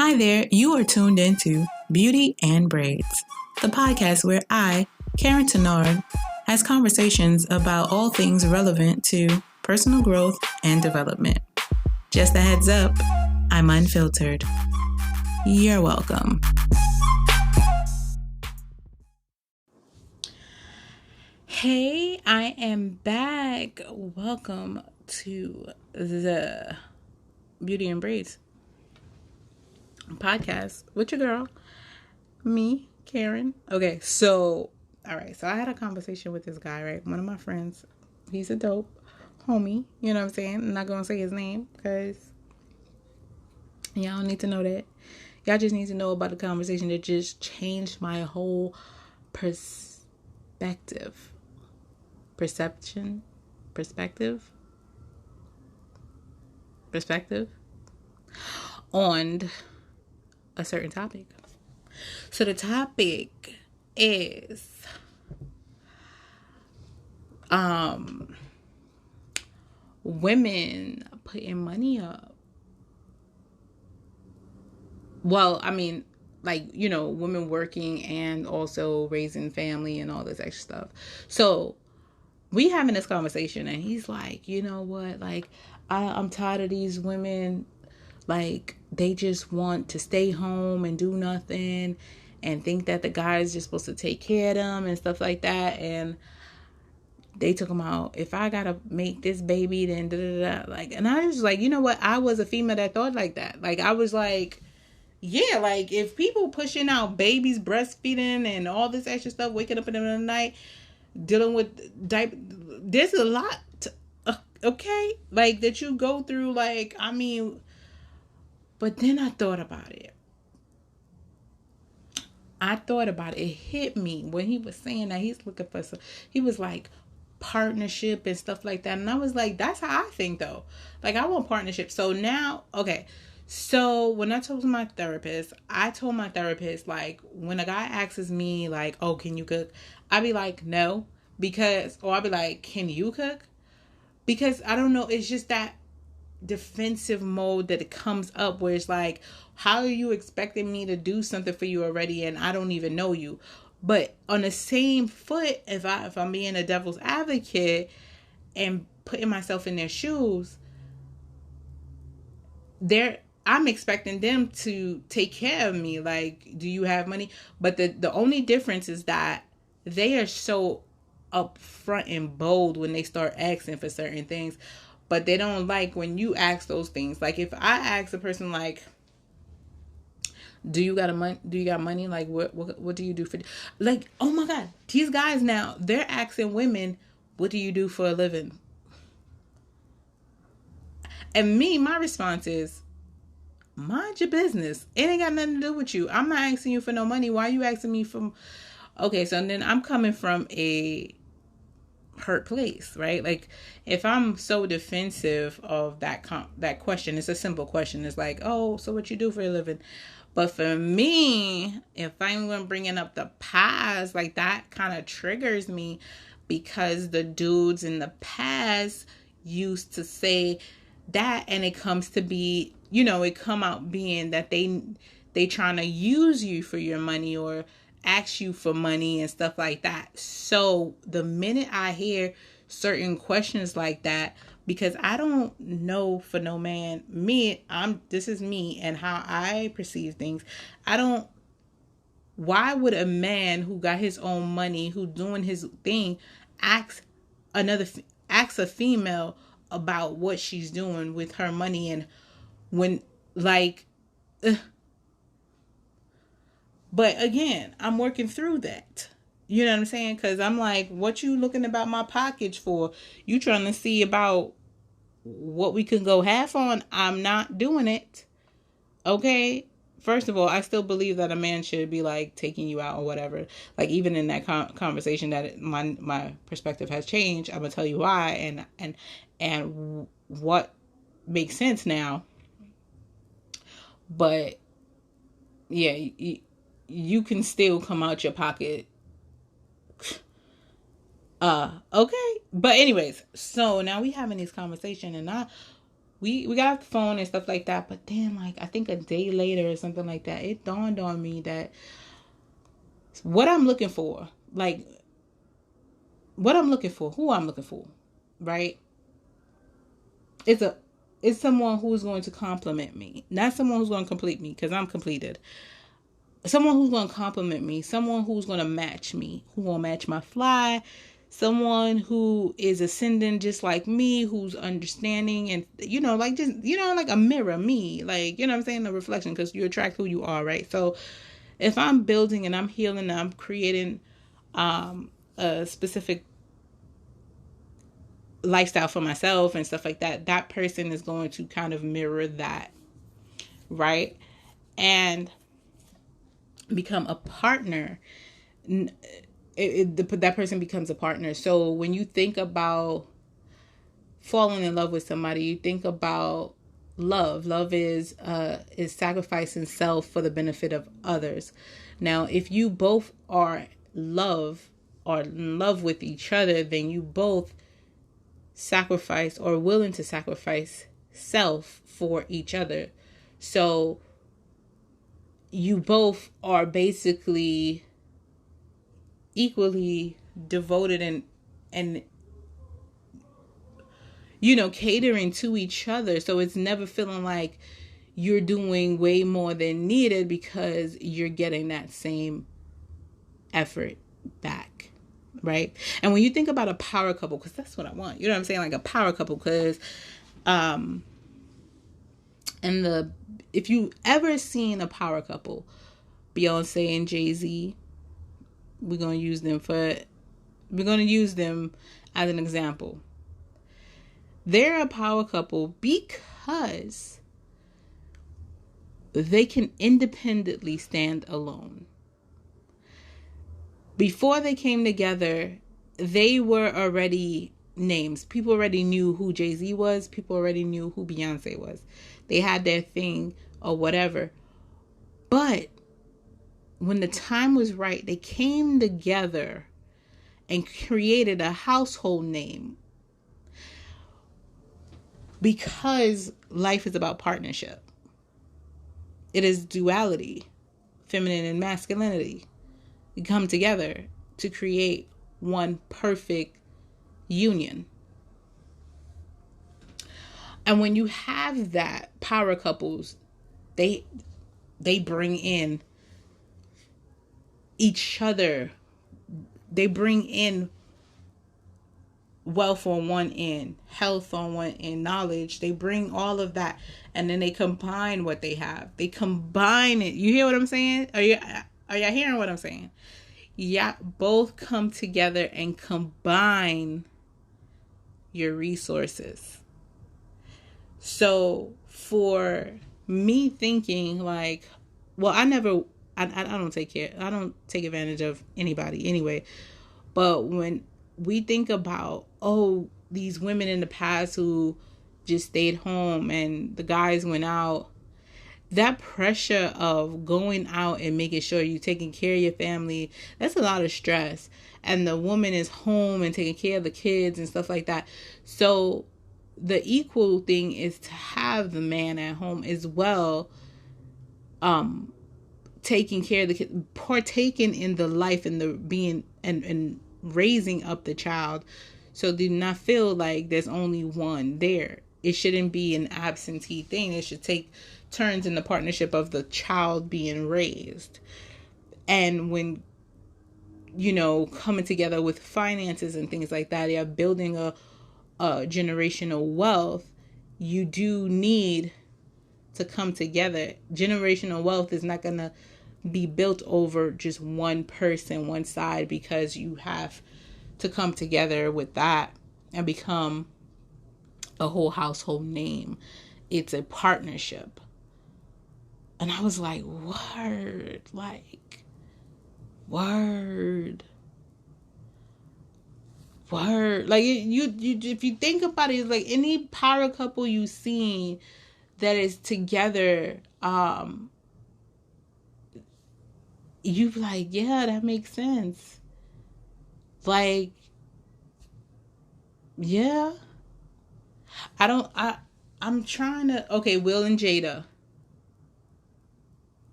Hi there, you are tuned into Beauty and Braids, the podcast where I, Karyne, has conversations about all things relevant to personal growth and development. Just a heads up, I'm unfiltered. You're welcome. Hey, I am back. Welcome to the Beauty and Braids podcast with your girl, me, Karyne. Okay, so all right, so I had a conversation with this guy, right? One of my friends. He's a dope homie, you know what I'm saying? I'm not gonna say his name because y'all don't need to know that. Y'all just need to know about the conversation that just changed my whole perspective on a certain topic. So the topic is women putting money up. Well, I mean, like, you know, women working and also raising family and all this extra stuff. So we having this conversation and he's like, you know what, like I'm tired of these women, like they just want to stay home and do nothing and think that the guy is just supposed to take care of them and stuff like that. And they took him out. If I gotta make this baby, then da da da. Like, and I was like, you know what? I was a female that thought like that. Like, I was like, yeah, like if people pushing out babies, breastfeeding, and all this extra stuff, waking up in the middle of the night, dealing with diaper, there's a lot. Okay, like that you go through. Like, I mean, but then I thought about it. It hit me when he was saying that he's looking for some. He was like, partnership and stuff like that, and I was like, that's how I think though. Like, I want partnership. So now, okay, so when I told my therapist, like, when a guy asks me like, oh, can you cook, I'd be like, no, because, or I'd be like, can you cook? Because I don't know, it's just that defensive mode that it comes up where it's like, how are you expecting me to do something for you already and I don't even know you? But on the same foot, if I'm being a devil's advocate and putting myself in their shoes, I'm expecting them to take care of me. Like, do you have money? But the only difference is that they are so upfront and bold when they start asking for certain things, but they don't like when you ask those things. Like, if I ask a person like, do you got money? Like, what do you do for, like, oh my God, these guys now, they're asking women, what do you do for a living? And my response is, mind your business. It ain't got nothing to do with you. I'm not asking you for no money. Why are you asking me for? Okay, so then I'm coming from a hurt place, right? Like, if I'm so defensive of that question, it's a simple question. It's like, oh, so what you do for a living? But for me, if I'm bringing up the past, like, that kind of triggers me, because the dudes in the past used to say that, and it comes to be, you know, it come out being that they trying to use you for your money or ask you for money and stuff like that. So the minute I hear certain questions like that, because I don't know for no man, this is me and how I perceive things. Why would a man who got his own money, who doing his thing, ask a female about what she's doing with her money? And when, like, but again, I'm working through that. You know what I'm saying? Because I'm like, what you looking about my package for? You trying to see about what we can go half on? I'm not doing it. Okay? First of all, I still believe that a man should be like taking you out or whatever. Like, even in that conversation, that my perspective has changed. I'm gonna tell you why and what makes sense now. But yeah, you can still come out your pocket. Okay. But anyways, so now we having this conversation, and we got off the phone and stuff like that. But then, like, I think a day later or something like that, it dawned on me that what I'm looking for, like, what I'm looking for, who I'm looking for, right? It's someone who's going to compliment me, not someone who's going to complete me, because I'm completed. Someone who's going to compliment me, someone who's going to match me, who will match my fly, someone who is ascending just like me, who's understanding, and like, just like a mirror, me, like, what I'm saying, a reflection, because you attract who you are, right? So if I'm building and I'm healing and I'm creating a specific lifestyle for myself and stuff like that, that person is going to kind of mirror that, right? And become a partner. That person becomes a partner. So when you think about falling in love with somebody, you think about love. Love is sacrificing self for the benefit of others. Now, if you both are in love with each other, then you both sacrifice or willing to sacrifice self for each other. So you both are basically equally devoted and catering to each other. So it's never feeling like you're doing way more than needed, because you're getting that same effort back, right? And when you think about a power couple, because that's what I want, you know what I'm saying, like a power couple, because if you ever seen a power couple, Beyonce and Jay-Z, we're going to use them as an example. They're a power couple because they can independently stand alone. Before they came together, they were already names. People already knew who Jay-Z was. People already knew who Beyonce was. They had their thing or whatever. But when the time was right, they came together and created a household name, because life is about partnership. It is duality, feminine and masculinity. We come together to create one perfect union. And when you have that, power couples, they bring in each other. They bring in wealth on one end, health on one end, knowledge. They bring all of that, and then they combine what they have. They combine it. You hear what I'm saying? Are y'all hearing what I'm saying? Yeah, both come together and combine your resources. So for me thinking like, well, I don't take advantage of anybody anyway. But when we think about, these women in the past who just stayed home and the guys went out, that pressure of going out and making sure you're taking care of your family, that's a lot of stress. And the woman is home and taking care of the kids and stuff like that. So the equal thing is to have the man at home as well, taking care of the kids, partaking in the life and the being and raising up the child. So do not feel like there's only one there. It shouldn't be an absentee thing. It should take turns in the partnership of the child being raised. And when, coming together with finances and things like that, you're building a generational wealth, you do need to come together. Generational wealth is not going to be built over just one person, one side, because you have to come together with that and become a whole household name. It's a partnership. And I was like, word. Like, you if you think about it, like any power couple you've seen that is together, you like, yeah, that makes sense. Like, yeah. I I'm trying to. Okay, Will and Jada.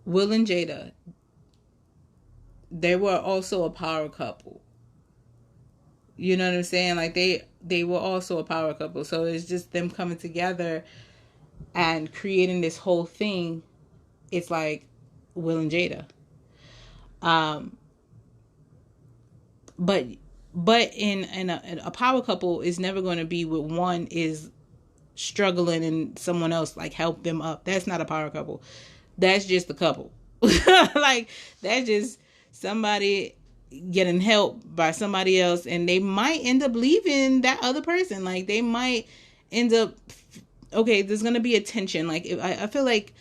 Will and Jada. They were also a power couple. You know what I'm saying? Like they were also a power couple. So it's just them coming together and creating this whole thing. It's like Will and Jada. Um, but in a power couple is never going to be with one is struggling and someone else like help them up. That's not a power couple. That's just a couple. Like that's just somebody getting help by somebody else, and they might end up leaving that other person. Like they might end up. Okay, there's gonna be a tension. Like if I feel like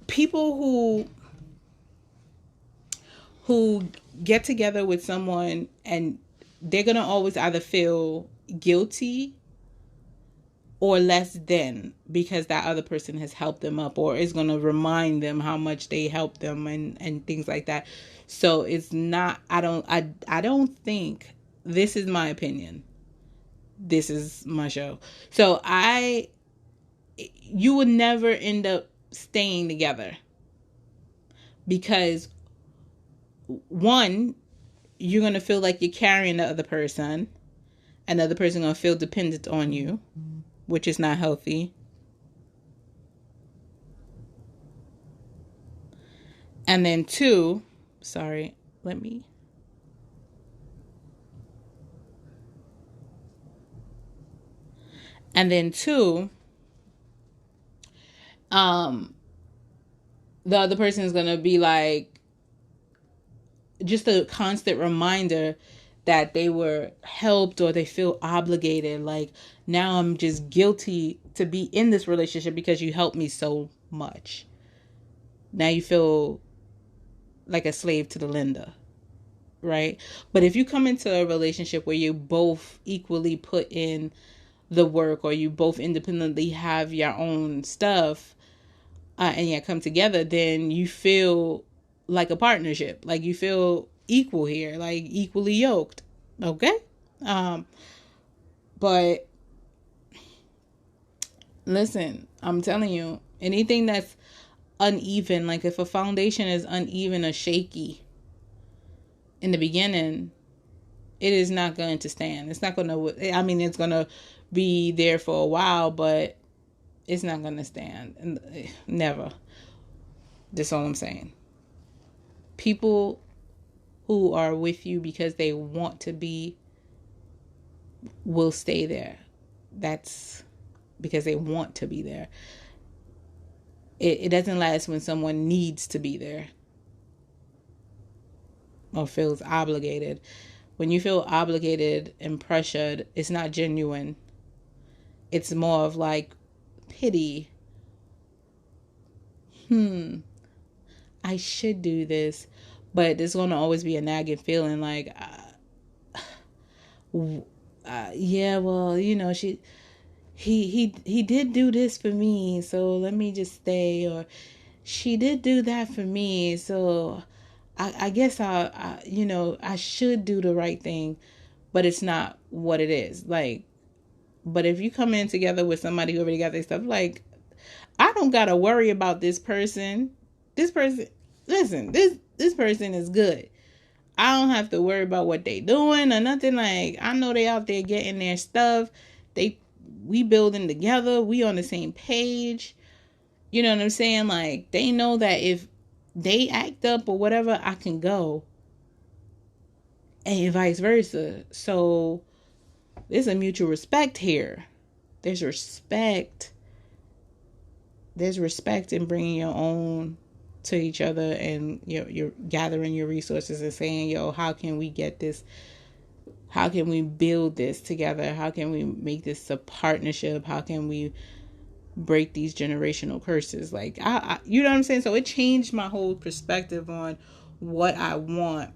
people who get together with someone and they're gonna always either feel guilty or less than because that other person has helped them up or is going to remind them how much they helped them and things like that. So it's not, I don't think, this is my opinion. This is my show. So you would never end up staying together because one, you're going to feel like you're carrying the other person. Another person going to feel dependent on you, which is not healthy. And then two, and then two, the other person is going to be like, just a constant reminder that they were helped or they feel obligated. Like, now I'm just guilty to be in this relationship because you helped me so much. Now you feel like a slave to the lender, right? But if you come into a relationship where you both equally put in the work or you both independently have your own stuff and you come together, then you feel like a partnership. Like you feel equal here, like equally yoked. Okay? But listen, I'm telling you, anything that's uneven, like if a foundation is uneven or shaky in the beginning, it is not going to stand. It's not going to, I mean, it's going to be there for a while, but it's not going to stand. Never. That's all I'm saying. People who are with you because they want to be will stay there. That's because they want to be there. It doesn't last when someone needs to be there or feels obligated. When you feel obligated and pressured, it's not genuine. It's more of like pity. I should do this, but there's going to always be a nagging feeling like, yeah, well, you know, he did do this for me, so let me just stay. Or she did do that for me, so I guess I should do the right thing, but it's not what it is. Like, but if you come in together with somebody who already got their stuff, like, I don't gotta worry about this person. This person, listen, this person is good. I don't have to worry about what they doing or nothing. Like, I know they out there getting their stuff. We building together. We on the same page. You know what I'm saying? Like, they know that if they act up or whatever, I can go. And vice versa. So there's a mutual respect here. There's respect. There's respect in bringing your own to each other, and you're gathering your resources and saying, yo, how can we get this? How can we build this together? How can we make this a partnership? How can we break these generational curses? Like, you know what I'm saying? So it changed my whole perspective on what I want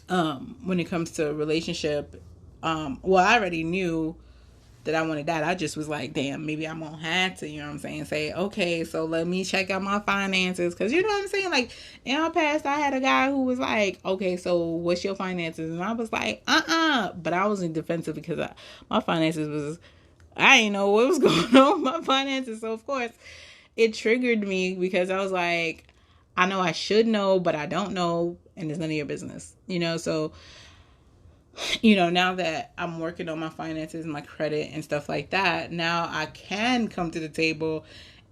when it comes to a relationship. Well, I already knew that I wanted that. I just was like, damn, maybe I'm gonna have to, you know what I'm saying, say, okay, so let me check out my finances. Because you know what I'm saying, like, in our past, I had a guy who was like, okay, so what's your finances? And I was like, but I was in defensive because my finances was, I didn't know what was going on with my finances. So of course it triggered me because I was like, I know I should know, but I don't know, and it's none of your business, you know. So, you know, now that I'm working on my finances, my credit and stuff like that, now I can come to the table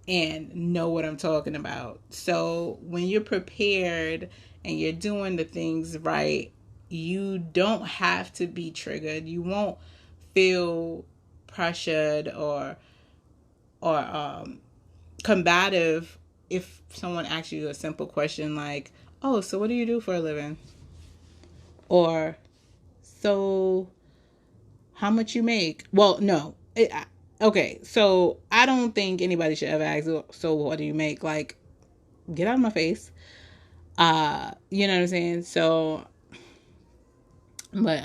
and know what I'm talking about. So when you're prepared and you're doing the things right, you don't have to be triggered. You won't feel pressured or combative if someone asks you a simple question like, oh, so what do you do for a living? Or, so how much you make? Well, no. Okay, so I don't think anybody should ever ask, so what do you make? Like, get out of my face. You know what I'm saying? So, but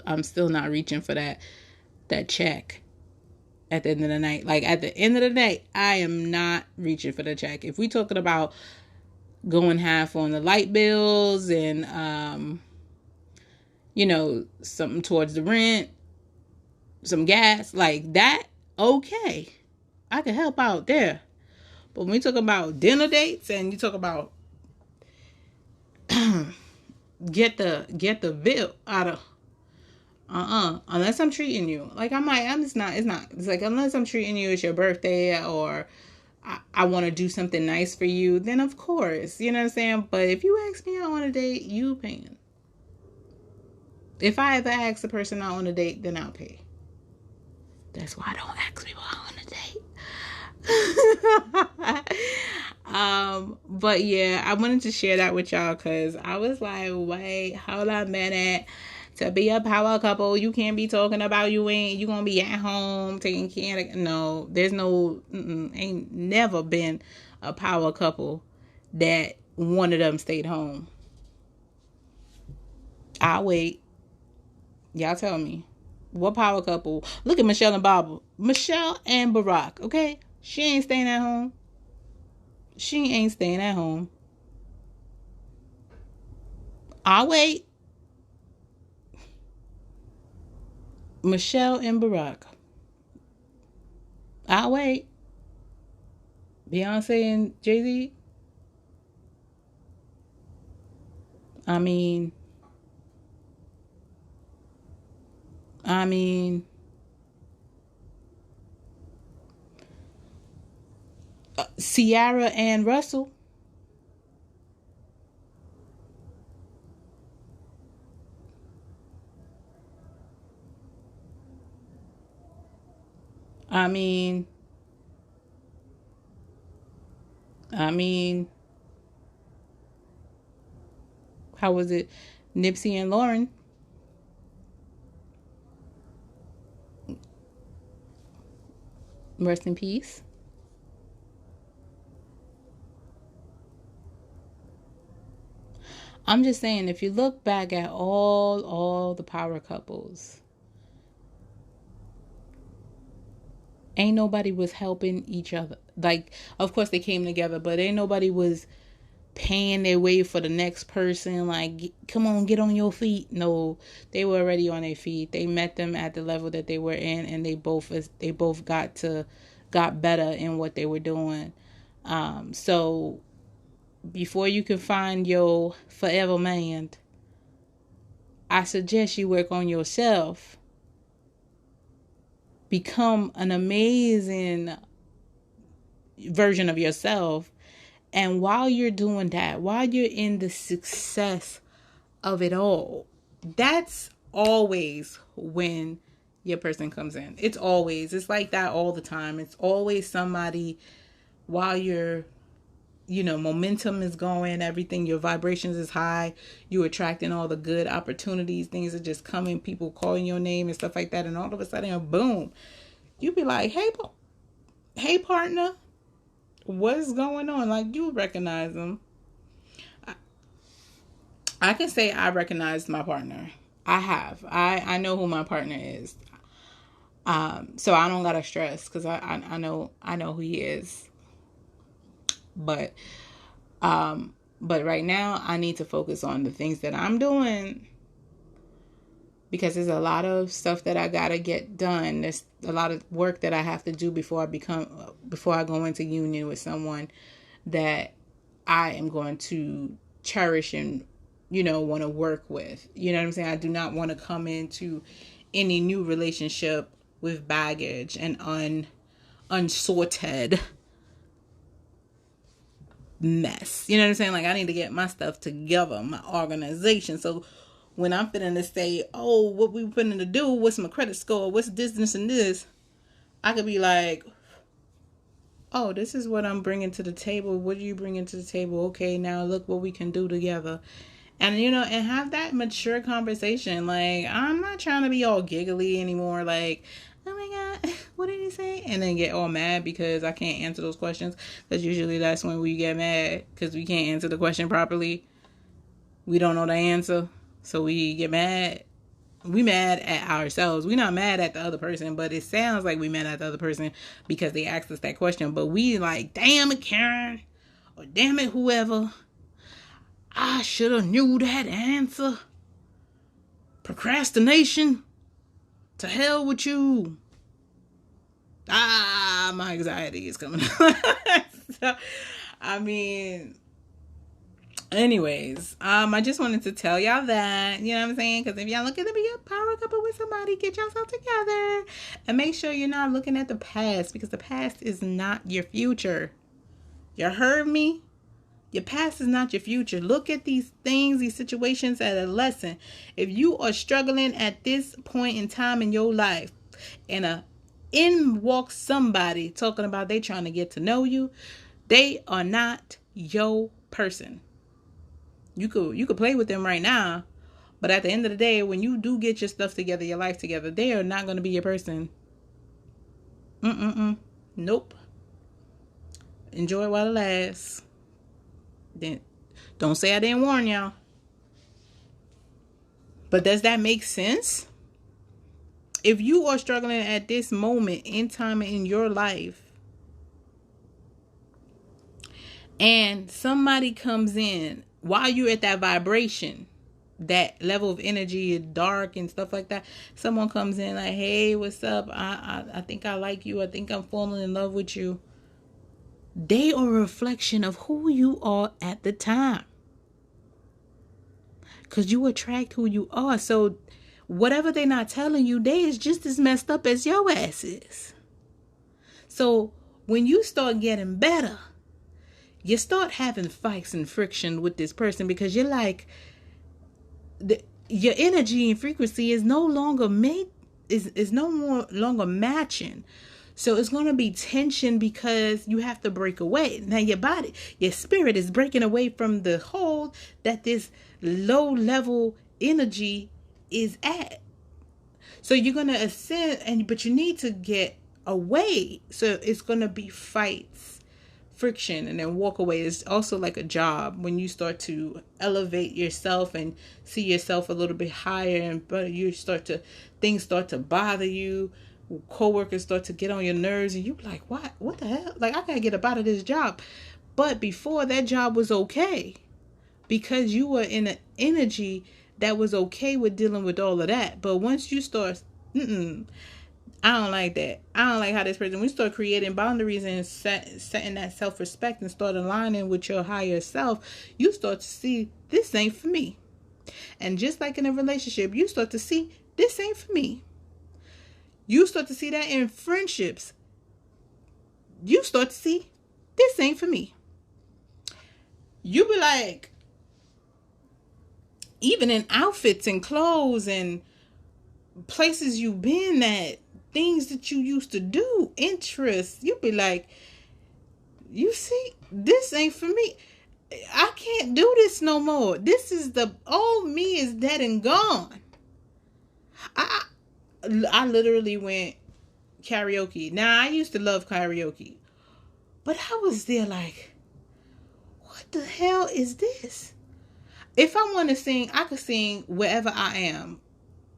I'm still not reaching for that check at the end of the night. Like, at the end of the day, I am not reaching for the check. If we talking about going half on the light bills and you know, something towards the rent, some gas, like that, okay, I can help out there. But when we talk about dinner dates and you talk about get the bill out of unless I'm treating you like I'm just not, it's like, unless I'm treating you, it's your birthday or I want to do something nice for you, then of course, you know what I'm saying. But if you ask me out on a date, you paying. If I ever ask a person out on a date, then I'll pay. That's why I don't ask people out on a date. But yeah, I wanted to share that with y'all because I was like, wait, hold on a minute. To be a power couple, you can't be talking about you gonna be at home taking care of. No, there's no, ain't never been a power couple that one of them stayed home. I'll wait. Y'all tell me. What power couple? Look at Michelle and Bob. Michelle and Barack, okay? She ain't staying at home. She ain't staying at home. I'll wait. Michelle and Barack. I'll wait. Beyonce and Jay-Z. I mean, Ciara and Russell. I mean, how was it? Nipsey and Lauren. Rest in peace. I'm just saying, if you look back at all the power couples, ain't nobody was helping each other. Like, of course they came together, but ain't nobody was paying their way for the next person. Like, come on, get on your feet. No, they were already on their feet. They met them at the level that they were in, and they both got better in what they were doing. So before you can find your forever man, I suggest you work on yourself. Become an amazing version of yourself. And while you're doing that, while you're in the success of it all, that's always when your person comes in. It's like that all the time. It's always somebody while you're, momentum is going, everything, your vibrations is high, you attracting all the good opportunities, things are just coming, people calling your name and stuff like that, and all of a sudden, boom, you be like, hey partner, what's going on? Like, you recognize them. I can say I recognize my partner. I have. I know who my partner is. So I don't gotta stress because I know who he is. But but right now I need to focus on the things that I'm doing, because there's a lot of stuff that I gotta get done. There's a lot of work that I have to do before I go into union with someone that I am going to cherish and, want to work with. You know what I'm saying? I do not want to come into any new relationship with baggage and unsorted mess. You know what I'm saying? Like, I need to get my stuff together, my organization. So when I'm finna to say, oh, what we finna to do, what's my credit score, what's this and this, I could be like, oh, this is what I'm bringing to the table. What are you bringing to the table? Okay, now look what we can do together. And, and have that mature conversation. Like, I'm not trying to be all giggly anymore. Like, oh my God, what did he say? And then get all mad because I can't answer those questions. Because usually that's when we get mad because we can't answer the question properly. We don't know the answer. So we get mad. We mad at ourselves. We're not mad at the other person, but it sounds like we mad at the other person because they asked us that question. But we like, damn it, Karyne, or damn it, whoever, I should have knew that answer. Procrastination. To hell with you. My anxiety is coming. So, anyways, I just wanted to tell y'all that, you know what I'm saying? Because if y'all looking to be a power couple with somebody, get yourself together and make sure you're not looking at the past, because the past is not your future. You heard me? Your past is not your future. Look at these things, these situations as a lesson. If you are struggling at this point in time in your life, and in walks somebody talking about they trying to get to know you, they are not your person. You could play with them right now, but at the end of the day, when you do get your stuff together, your life together, they are not going to be your person. Nope. Enjoy it while it lasts. Then don't say I didn't warn y'all. But does that make sense? If you are struggling at this moment in time in your life, and somebody comes in while you're at that vibration, that level of energy is dark and stuff like that, someone comes in like, hey, what's up? I think I like you. I think I'm falling in love with you. They are a reflection of who you are at the time. Because you attract who you are. So whatever they're not telling you, they is just as messed up as your ass is. So when you start getting better, you start having fights and friction with this person because you're like, your energy and frequency is no longer longer matching. So it's going to be tension because you have to break away. Now your body, your spirit is breaking away from the hold that this low level energy is at. So you're going to ascend, but you need to get away. So it's going to be fights, friction, and then walk away. It's also like a job when you start to elevate yourself and see yourself a little bit higher, but things start to bother you. Co-workers start to get on your nerves and you're like, what the hell? Like, I gotta get up out of this job. But before, that job was okay because you were in an energy that was okay with dealing with all of that. But once you start, I don't like that. I don't like how this person, we start creating boundaries and setting that self-respect and start aligning with your higher self, you start to see, this ain't for me. And just like in a relationship, you start to see, this ain't for me. You start to see that in friendships. You start to see, this ain't for me. You be like, even in outfits and clothes and places you've been at, things that you used to do, interests, you be like, you see, this ain't for me. I can't do this no more. This is the old me is dead and gone. I literally went karaoke. Now, I used to love karaoke. But I was there like, what the hell is this? If I want to sing, I could sing wherever I am.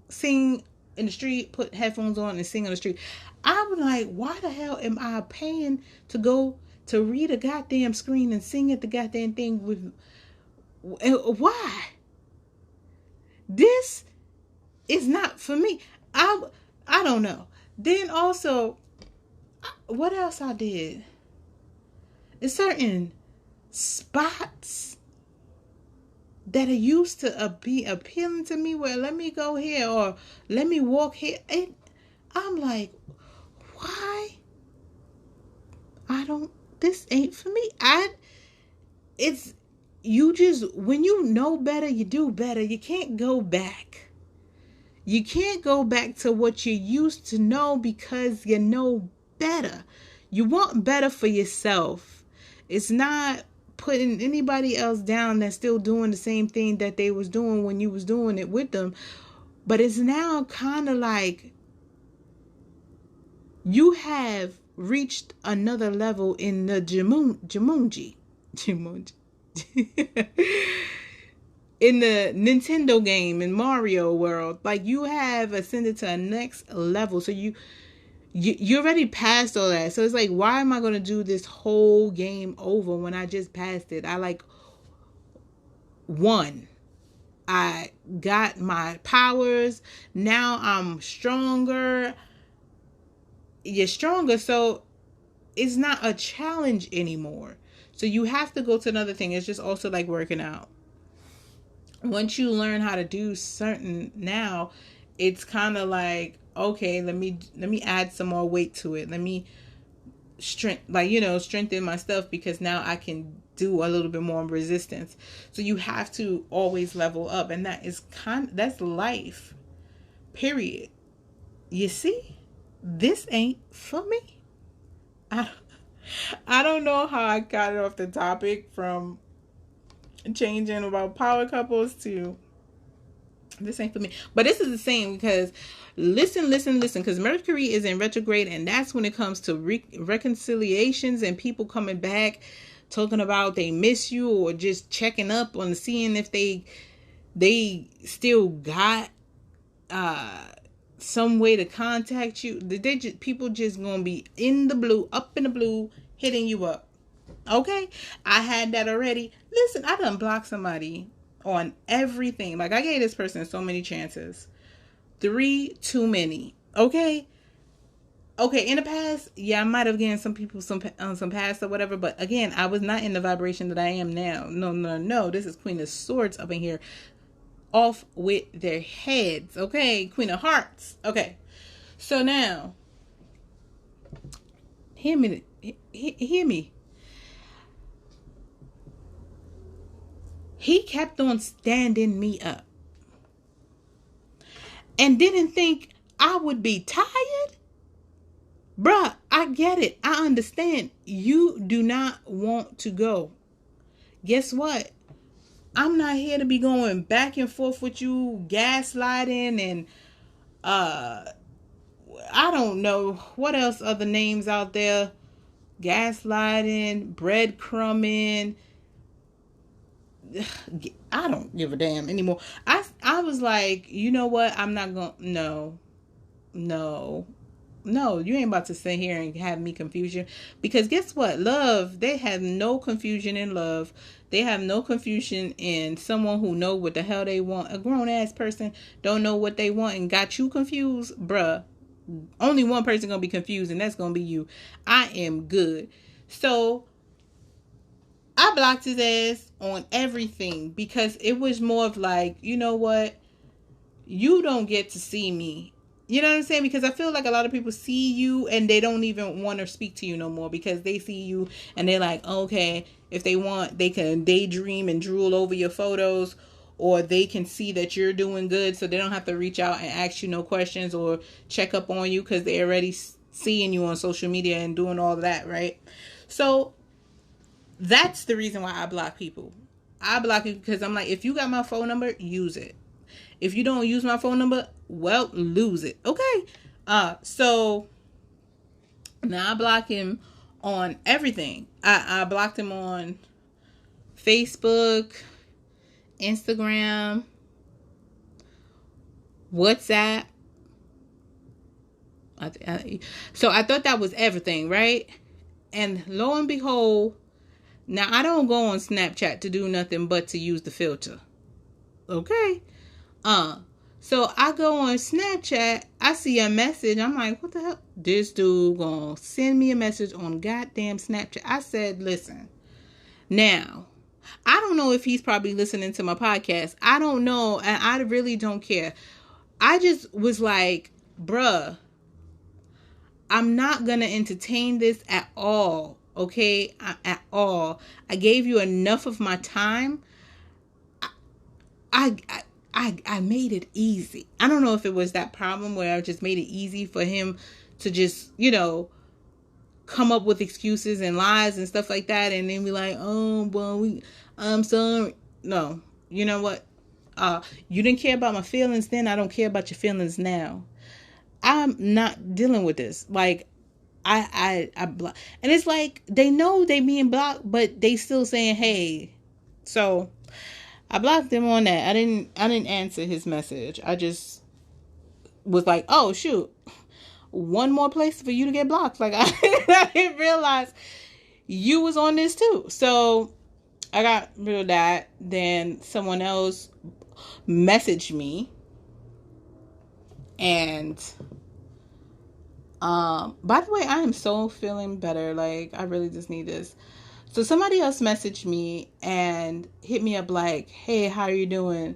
Sing in the street, put headphones on and sing on the street. I'm like, why the hell am I paying to go to read a goddamn screen and sing at the goddamn thing with? Why? This is not for me. I don't know. Then also, what else I did? There's certain spots that are used to be appealing to me, where let me go here or let me walk here. I'm like, why? This ain't for me. You just, when you know better, you do better. You can't go back. You can't go back to what you used to know because you know better. You want better for yourself. It's not putting anybody else down that's still doing the same thing that they was doing when you was doing it with them. But it's now kind of like you have reached another level in the Jumanji. In the Nintendo game, in Mario world. Like, you have ascended to a next level. So you already passed all that. So it's like, why am I going to do this whole game over when I just passed it? I won. I got my powers. Now I'm stronger. You're stronger. So it's not a challenge anymore. So you have to go to another thing. It's just also like working out. Once you learn how to do certain now, it's kind of like, okay, let me add some more weight to it. Let me strengthen my stuff, because now I can do a little bit more resistance. So you have to always level up, and that's life. Period. You see, this ain't for me. I don't know how I got it off the topic from changing about power couples to this ain't for me. But this is the same, because listen, because Mercury is in retrograde, and that's when it comes to reconciliations and people coming back, talking about they miss you, or just checking up on seeing if they still got some way to contact you. People just gonna be up in the blue, hitting you up. Okay, I had that already. Listen, I done blocked somebody on everything. Like, I gave this person so many chances. 3 too many. Okay, in the past, yeah, I might have given some people some pass or whatever, but again, I was not in the vibration that I am now. No. This is Queen of Swords up in here. Off with their heads. Okay, Queen of Hearts. Okay, so now, hear me. He kept on standing me up and didn't think I would be tired. Bruh, I get it. I understand. You do not want to go. Guess what? I'm not here to be going back and forth with you, gaslighting, and I don't know what else other names out there. Gaslighting, breadcrumbing. I don't give a damn anymore. I was like, you know what? I'm not going to, no, you ain't about to sit here and have me confusion. Because guess what? Love, they have no confusion in love. They have no confusion in someone who know what the hell they want. A grown ass person don't know what they want and got you confused, bruh. Only one person gonna be confused, and that's gonna be you. I am good. So I blocked his ass on everything, because it was more of like, you know what? You don't get to see me. You know what I'm saying? Because I feel like a lot of people see you and they don't even want to speak to you no more, because they see you and they're like, okay, if they want, they can daydream and drool over your photos, or they can see that you're doing good, so they don't have to reach out and ask you no questions or check up on you, because they're already seeing you on social media and doing all of that, right? So that's the reason why I block people. I block you because I'm like, if you got my phone number, use it. If you don't use my phone number, well, lose it. Okay. So now I block him on everything. I blocked him on Facebook, Instagram, WhatsApp, So I thought that was everything, right? And lo and behold, now I don't go on Snapchat to do nothing but to use the filter. Okay? So I go on Snapchat, I see a message, I'm like, what the hell? This dude gonna send me a message on goddamn Snapchat. I said, listen, now, I don't know if he's probably listening to my podcast. I don't know, and I really don't care. I just was like, bruh, I'm not gonna entertain this at all, okay? At all. I gave you enough of my time. I made it easy. I don't know if it was that problem where I just made it easy for him to just, come up with excuses and lies and stuff like that, and then be like, oh, well, I'm sorry. No, you know what? You didn't care about my feelings then. I don't care about your feelings now. I'm not dealing with this. Like, I block, and it's like they know they being blocked, but they still saying, hey. So I blocked him on that. I didn't answer his message. I just was like, oh shoot, one more place for you to get blocked. Like I didn't realize you was on this too. So I got rid of that. Then someone else messaged me, and by the way, I am so feeling better. Like I really just need this. So somebody else messaged me and hit me up like, hey, how are you doing?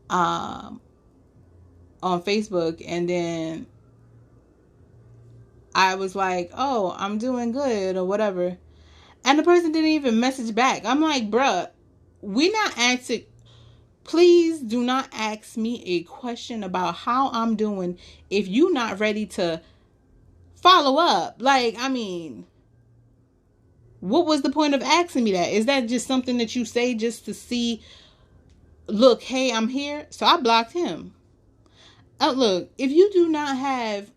On Facebook. And then I was like, oh, I'm doing good or whatever. And the person didn't even message back. I'm like, bruh, we not asking. Please do not ask me a question about how I'm doing if you not ready to follow up. Like, I mean, what was the point of asking me that? Is that just something that you say just to see, look, hey, I'm here? So I blocked him. Look, if you do not have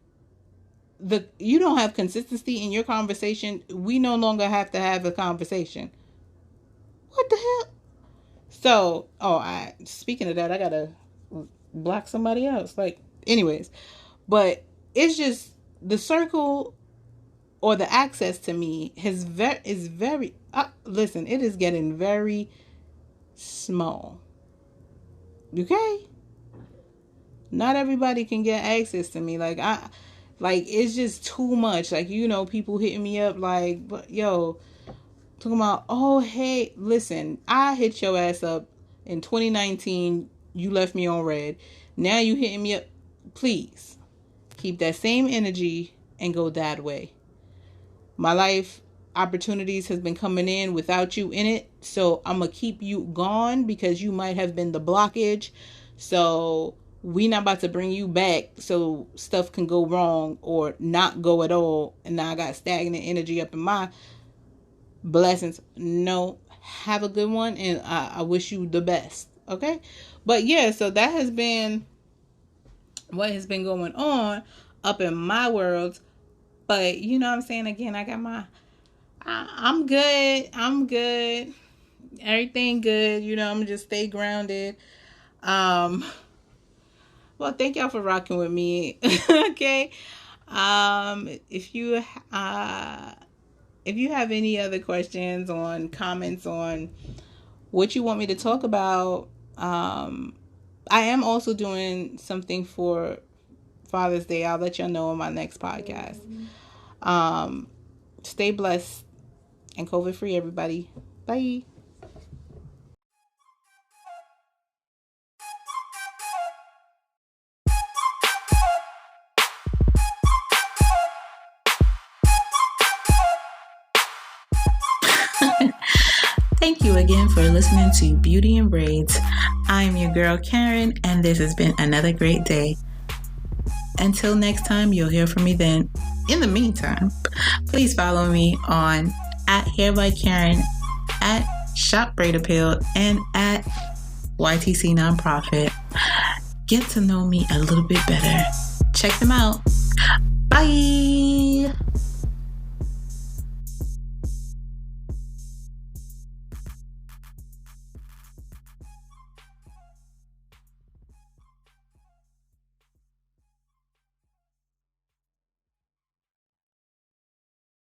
you don't have consistency in your conversation, we no longer have to have a conversation. What the hell? So, speaking of that, I gotta block somebody else. Like, anyways, but it's just the circle or the access to me is very listen, it is getting very small. Okay? Not everybody can get access to me. Like it's just too much. Like, people hitting me up like, but yo, talking about, oh hey, listen, I hit your ass up in 2019, you left me on red. Now you hitting me up. Please keep that same energy and go that way. My life opportunities has been coming in without you in it. So I'm going to keep you gone because you might have been the blockage. So we not about to bring you back so stuff can go wrong or not go at all. And now I got stagnant energy up in my blessings. No, have a good one. And I wish you the best. Okay. But yeah, so that has been what has been going on up in my world. But you know what I'm saying? Again, I got I'm good. I'm good. Everything good. I'm just stay grounded. Well, thank y'all for rocking with me. Okay. If you have any other questions on comments on what you want me to talk about, I am also doing something for Father's Day. I'll let y'all know on my next podcast. Stay blessed and COVID free, everybody. Bye. Thank you again for listening to Beauty and Braids. I'm your girl Karyne, and this has been another great day. Until next time, you'll hear from me then. In the meantime, please follow me on @HairByKaryne, @ShopBraidAppeal, and @YTC Nonprofit. Get to know me a little bit better. Check them out. Bye.